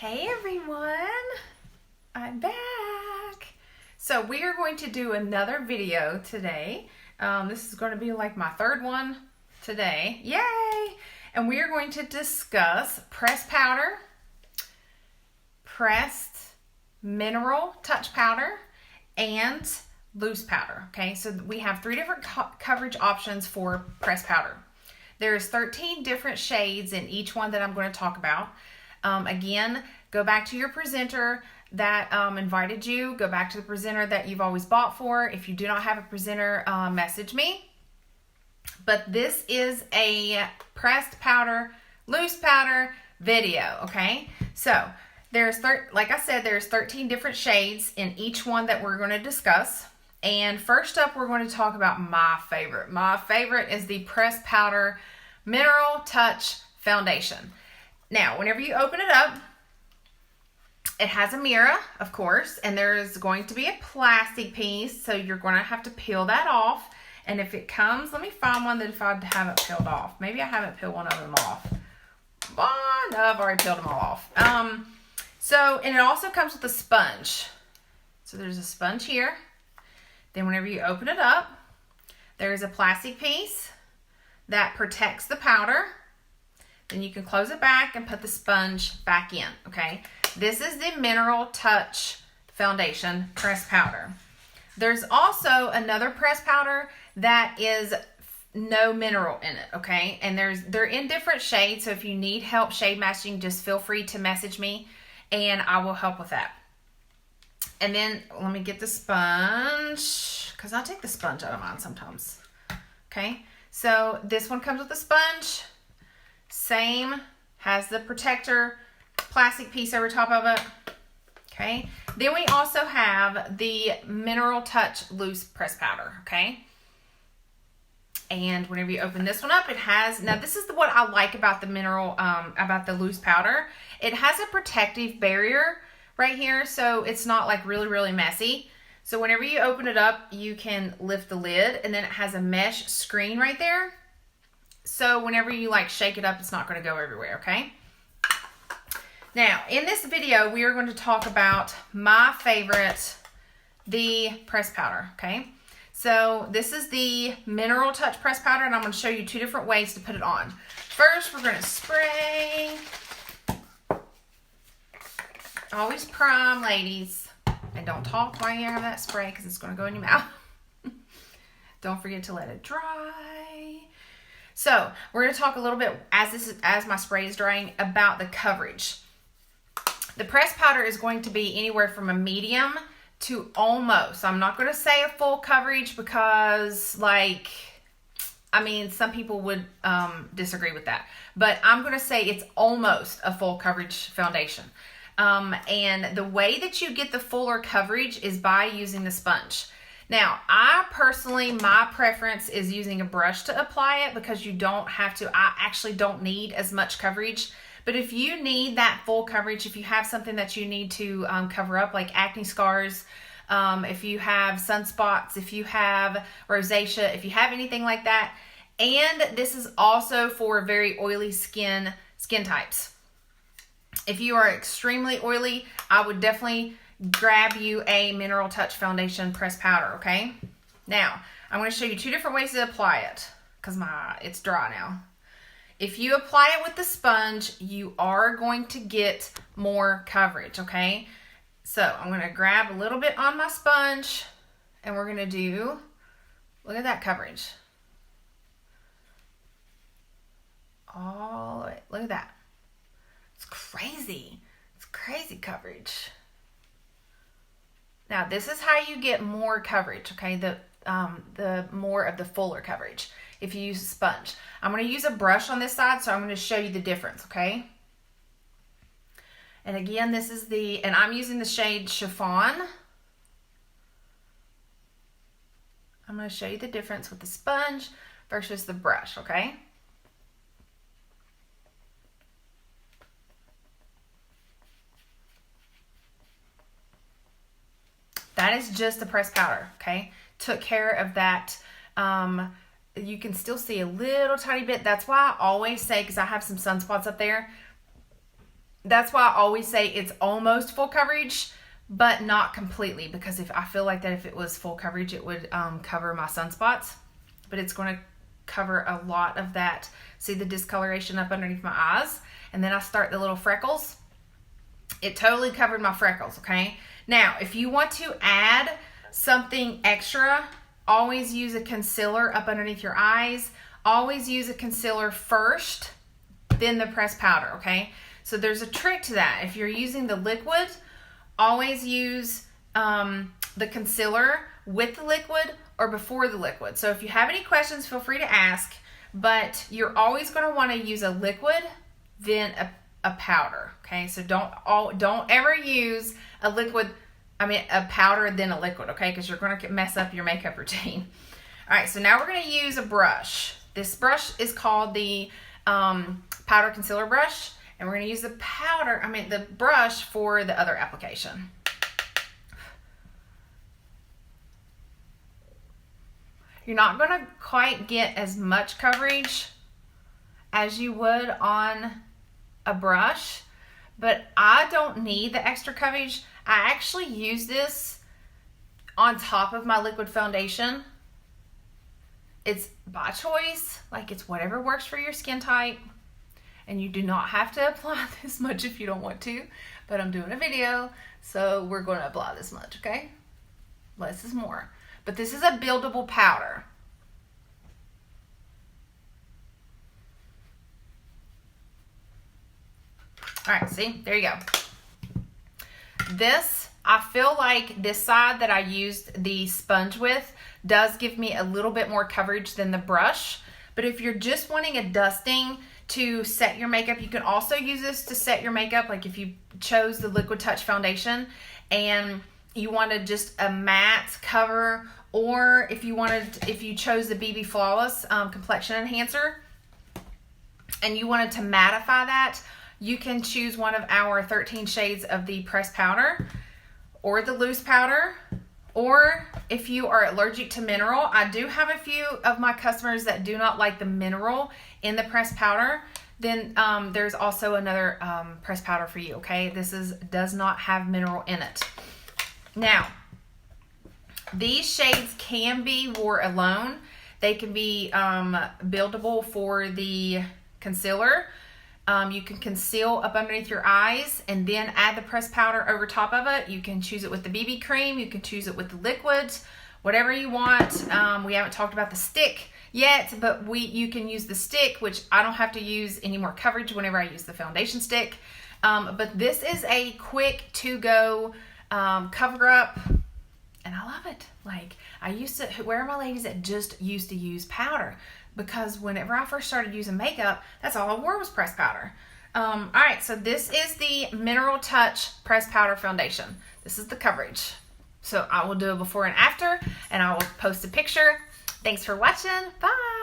Hey everyone, I'm back. So we are going to do another video today. This is going to be like my third one today. Yay! And we are going to discuss pressed powder, pressed mineral touch powder, and loose powder. Okay, so we have three different coverage options for pressed powder. There's 13 different shades in each one that I'm going to talk about. Again, go back to your presenter that invited you. Go back to the presenter that you've always bought for. If you do not have a presenter, message me. But this is a pressed powder, loose powder video, okay? So, like I said, there's 13 different shades in each one that we're going to discuss. And first up, we're going to talk about my favorite. My favorite is the pressed powder mineral touch foundation. Now, whenever you open it up, it has a mirror, of course, and there's going to be a plastic piece, so you're going to have to peel that off. And if it comes, let me find one that if I haven't peeled off. Maybe I haven't peeled one of them off. Oh, no, I've already peeled them all off. And it also comes with a sponge. So there's a sponge here. Then whenever you open it up, there's a plastic piece that protects the powder. Then you can close it back and put the sponge back in, okay? This is the Mineral Touch Foundation pressed powder. There's also another pressed powder that is no mineral in it, okay? And they're in different shades, so if you need help shade matching, just feel free to message me and I will help with that. And then let me get the sponge, because I take the sponge out of mine sometimes, okay? So this one comes with a sponge. Same, has the protector plastic piece over top of it. Okay. Then we also have the Mineral Touch Loose Pressed Powder. Okay. And whenever you open this one up, it has, now this is what I like about the about the loose powder. It has a protective barrier right here, so it's not like really, really messy. So whenever you open it up, you can lift the lid, and then it has a mesh screen right there. So whenever you like shake it up, it's not going to go everywhere, okay? Now, in this video, we are going to talk about my favorite, the pressed powder, okay? So this is the Mineral Touch pressed powder, and I'm going to show you two different ways to put it on. First, we're going to spray. Always prime, ladies. And don't talk while you have that spray because it's going to go in your mouth. Don't forget to let it dry. So we're going to talk a little bit as my spray is drying about the coverage. The pressed powder is going to be anywhere from a medium to almost. I'm not going to say a full coverage because some people would disagree with that. But I'm going to say it's almost a full coverage foundation. And the way that you get the fuller coverage is by using the sponge. Now, my preference is using a brush to apply it because you don't have to. I actually don't need as much coverage. But if you need that full coverage, if you have something that you need to cover up, like acne scars, if you have sunspots, if you have rosacea, if you have anything like that, and this is also for very oily skin types. If you are extremely oily, I would definitely grab you a Mineral Touch Foundation pressed powder, okay? Now, I'm going to show you two different ways to apply it because it's dry now. If you apply it with the sponge, you are going to get more coverage, okay? So, I'm going to grab a little bit on my sponge and we're going to look at that coverage. All the way, look at that. It's crazy. It's crazy coverage. Now, this is how you get more coverage, okay? The more of the fuller coverage if you use a sponge. I'm going to use a brush on this side, so I'm going to show you the difference, okay? And again, this is and I'm using the shade Chiffon. I'm going to show you the difference with the sponge versus the brush, okay? That is just the pressed powder, okay? Took care of that. You can still see a little tiny bit. That's why I always say, because I have some sunspots up there, that's why I always say it's almost full coverage, but not completely, because if I feel like that if it was full coverage, it would cover my sunspots, but it's going to cover a lot of that. See the discoloration up underneath my eyes? And then I start the little freckles. It totally covered my freckles, okay? Now, if you want to add something extra, always use a concealer up underneath your eyes. Always use a concealer first, then the pressed powder, okay? So there's a trick to that. If you're using the liquid, always use the concealer with the liquid or before the liquid. So if you have any questions, feel free to ask, but you're always going to want to use a liquid, then a powder, okay? So don't ever use a powder and then a liquid, okay? Because you're going to mess up your makeup routine. All right, so now we're going to use a brush. This brush is called the powder concealer brush, and we're going to use the brush for the other application. You're not going to quite get as much coverage as you would on a brush, but I don't need the extra coverage. I actually use this on top of my liquid foundation. It's by choice, like it's whatever works for your skin type, and you do not have to apply this much if you don't want to, but I'm doing a video, so we're going to apply this much, okay? Less is more. But this is a buildable powder. All right, see, there you go. This, I feel like this side that I used the sponge with does give me a little bit more coverage than the brush. But if you're just wanting a dusting to set your makeup, you can also use this to set your makeup. Like if you chose the Liquid Touch foundation and you wanted just a matte cover, or if you chose the BB Flawless complexion enhancer and you wanted to mattify that, you can choose one of our 13 shades of the pressed powder or the loose powder. Or if you are allergic to mineral, I do have a few of my customers that do not like the mineral in the pressed powder. Then there's also another pressed powder for you, okay? This does not have mineral in it. Now, these shades can be wore alone. They can be buildable for the concealer. You can conceal up underneath your eyes and then add the pressed powder over top of it. You can choose it with the BB cream. You can choose it with the liquids, whatever you want. We haven't talked about the stick yet, but you can use the stick, which I don't have to use any more coverage whenever I use the foundation stick. But this is a quick to-go cover up, and I love it. Like, where are my ladies that just used to use powder? Because whenever I first started using makeup, that's all I wore was pressed powder. All right, so this is the Mineral Touch Pressed Powder Foundation. This is the coverage. So I will do a before and after, and I will post a picture. Thanks for watching. Bye.